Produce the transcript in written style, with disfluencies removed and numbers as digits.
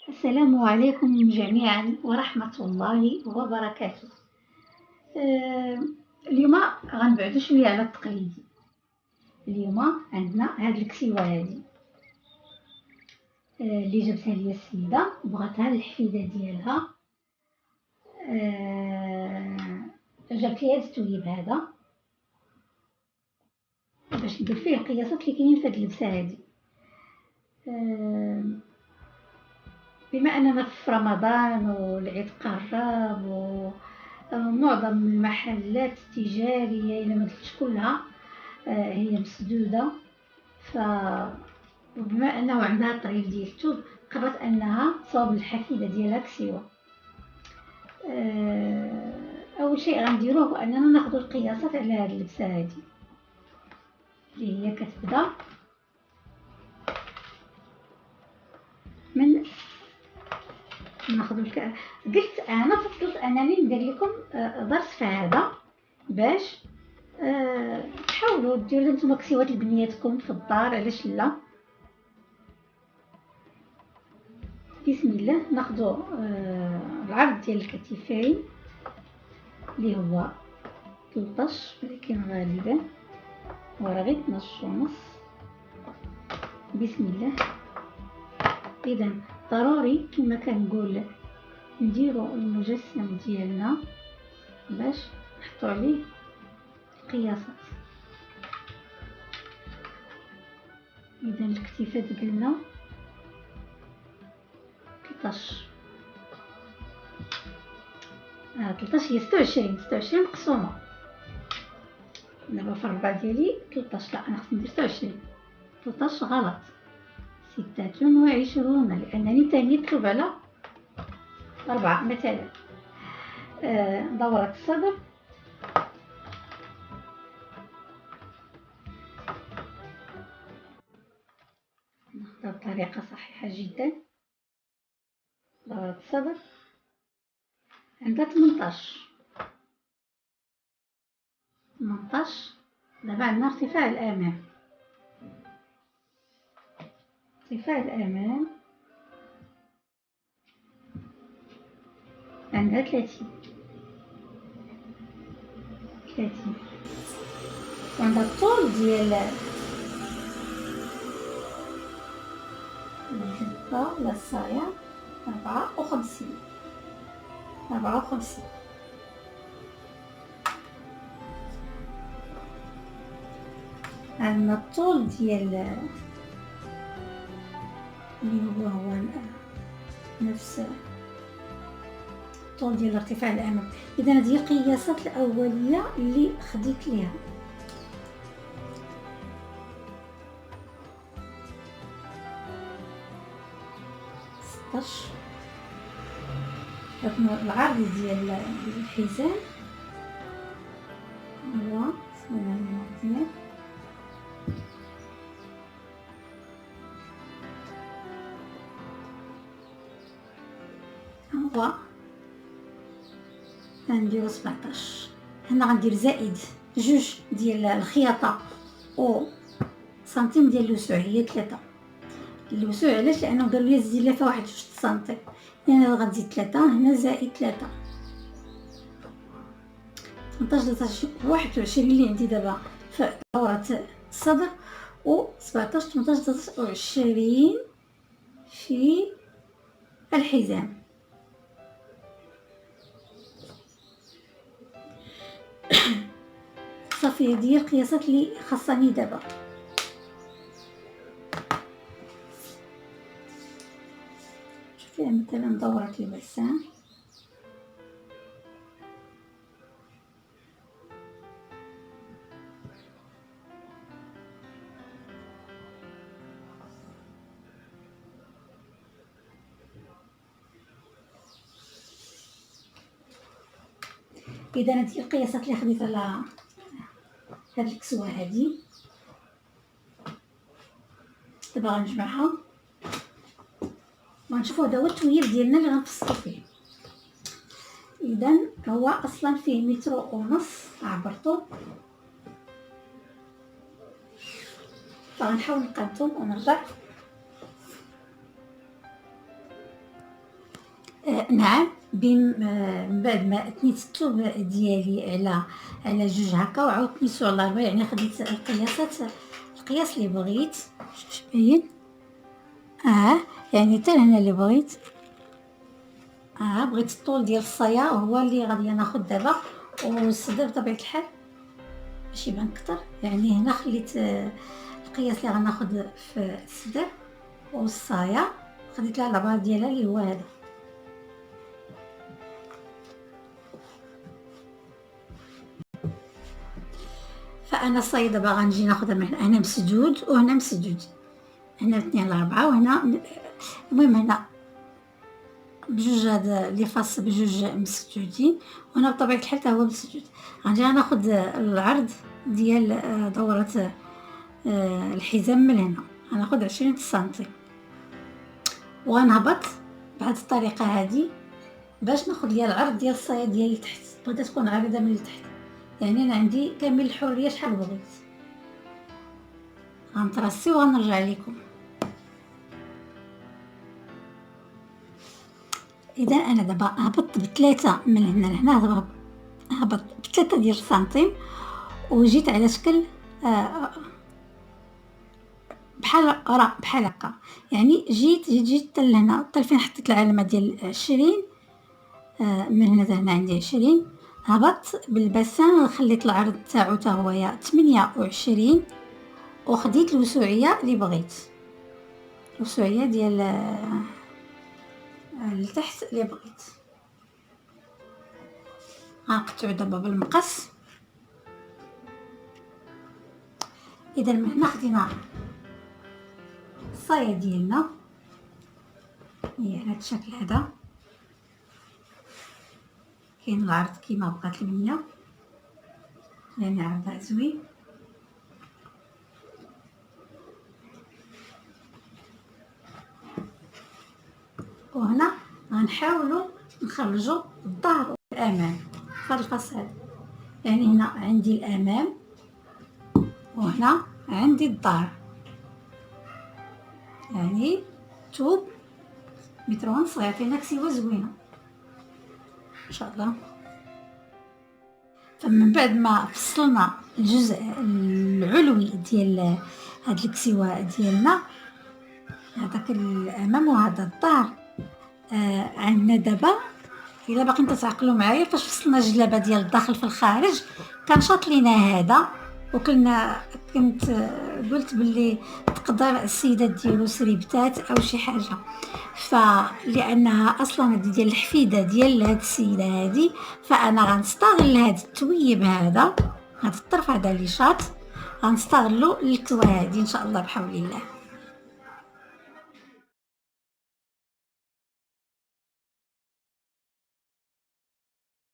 السلام عليكم جميعا ورحمة الله وبركاته. اليوم غنبعدو شوية على التقليدي. اليوم عندنا هاد الكسيوة هادي اللي جابتها ليا السيدة وبغاتها للحفيدة ديالها. جابت لي هاد التويب هذا باش ندير فيه القياسات اللي كاينين في هاد اللبسة هادي. بما اننا في رمضان والعيد قرب ومعظم المحلات التجاريه الا ما قلتش كلها هي مسدوده، وبما انه عندها الطريق ديال الثوب قررت انها تصاوب الحفيده ديالها كسيوه. اول شيء غنديروه هو اننا ناخذ القياسات على هذه اللبسه هذه اللي هي كتبدا من قلت انا فضلت انني ندير لكم درس في هذا باش تحاولوا ديروا نتوما كسيوات لبنياتكم في الدار، علاش لا. بسم الله. ناخذوا العرض ديال الكتفين اللي هو 13 ولكن غالبا هو راه غير 12 ونص. بسم الله. اذا ضروري كما كنقول نديروا المجسم ديالنا باش نحطوا عليه القياسات. اذا الكتيفات قلنا 13 هي 26 مقسومه. دابا في الربع ديالي 13، لا انا خصني ندير 26. 13 غلط، 26 لانني تاني نطلب على 4 مثلا. دورة الصدر ناخدها بطريقة صحيحة جدا. دورة الصدر عندها 18. دابا عندنا ارتفاع الامام. عندها 30. وعندها الطول ديال الجبة ولا الصايا 54. عندنا الطول ديال اللي هو نفس الطول ديال ارتفاع الامام. اذا هذه القياسات الاوليه اللي خديت ليها. العرض ديال الحزام هو مزيان. هو غنديرو 17. هنا غندير زائد 2 ديال الخياطه و سنتيم ديال الوسع، هي 3 الوسع. علاش؟ لانه قالوا لي زيد لها فيها 1 2 سنتيم، يعني غنزيد 3 هنا زائد 3 18 13 21 اللي عندي دابا في دورة الصدر، و 17 18 23 في الحزام. صافي هذه القياسات اللي خاصني دابا. شوفي مثلا دورة البرسان اذا هذه القياسات اللي خديت على هاد الكسوه هادي. دابا غنجمعها ونشوفوا هذا هو التويب ديالنا اللي غنفصلو فيه. اذا هو اصلا فيه 1.5 متر عبرتو، فغنحاول نقادو ونرجع. نعم من بعد ما تنيت الثوب ديالي على جوج هكا وعاود نيتو على 4، يعني خديت القياس اللي بغيت. شوف باين، يعني حتى هنا اللي بغيت. بغيت الطول ديال الصايا هو اللي غادي ناخذ دابا، والصدر بطبيعه الحال باش يبان كتر. يعني هنا خليت القياس اللي غناخذ في الصدر، والصايا خديت لها العبار ديالها اللي هو هذا. فانا الصايا دابا غنجي ناخذها من هنا مسدود وهنا مسدود، هنا 2 على 4 وهنا، المهم هنا بجوج، هذا اللي فاص بجوج مسدودين، وهنا بطبيعه الحال حتى هو مسدود. غنجي ناخذ العرض ديال دوره الحزام من هنا، غناخذ 20 سنتيم، وغنهبط بهذه الطريقه هذه باش ناخذ ليا العرض ديال الصايا ديالي لتحت. بغيتها تكون عريضه من التحت، يعني انا عندي كامل الحريه شحال بغيت. غنترسي وغنرجع لكم. اذا انا دابا هبطت بثلاثه من هنا لهنا، دابا هبط بثلاثه ديال سنتيم، وجيت على شكل بحال هكا. يعني جيت حتى لهنا، حتى فين حطيت العلامه ديال 20 من هنا هنا عندي 20. هبطت بالبسان، خليت العرض تاعو حتى هو 28، وخديت الوسوعيه اللي بغيت، الوسوعيه ديال لتحت اللي بغيت. غنقطعو دابا بالمقص. اذا من هنا خدينا الصايه ديالنا هي على هذا الشكل هذا، كاين العرض كيما بغات المنيه، يعني عرضها زوين. وهنا غنحاولوا نخرجوا الظهر والامام في هذا الفص هذا. يعني هنا عندي الامام وهنا عندي الظهر، يعني توب متر ونص غيعطينا كسيوه زوينه ان شاء الله. فمن بعد ما فصلنا الجزء العلوي ديال هاد الكسيوه ديالنا، هذاك الامام وهذا الظهر، عندنا دابا الا باقيين تتعقلوا معايا، فاش فصلنا الجلابه ديال الداخل في الخارج كان شاط لينا هذا، كنت قلت باللي تقدر السيدات ديالو سريبتات او شي حاجه، فلانها اصلا ديال الحفيده ديال هاد السيده هادي، فانا غنستغل هاد التويب هذا، هاد الطرف هذا اللي شاط غنستغلو للكسوه هادي ان شاء الله بحول الله.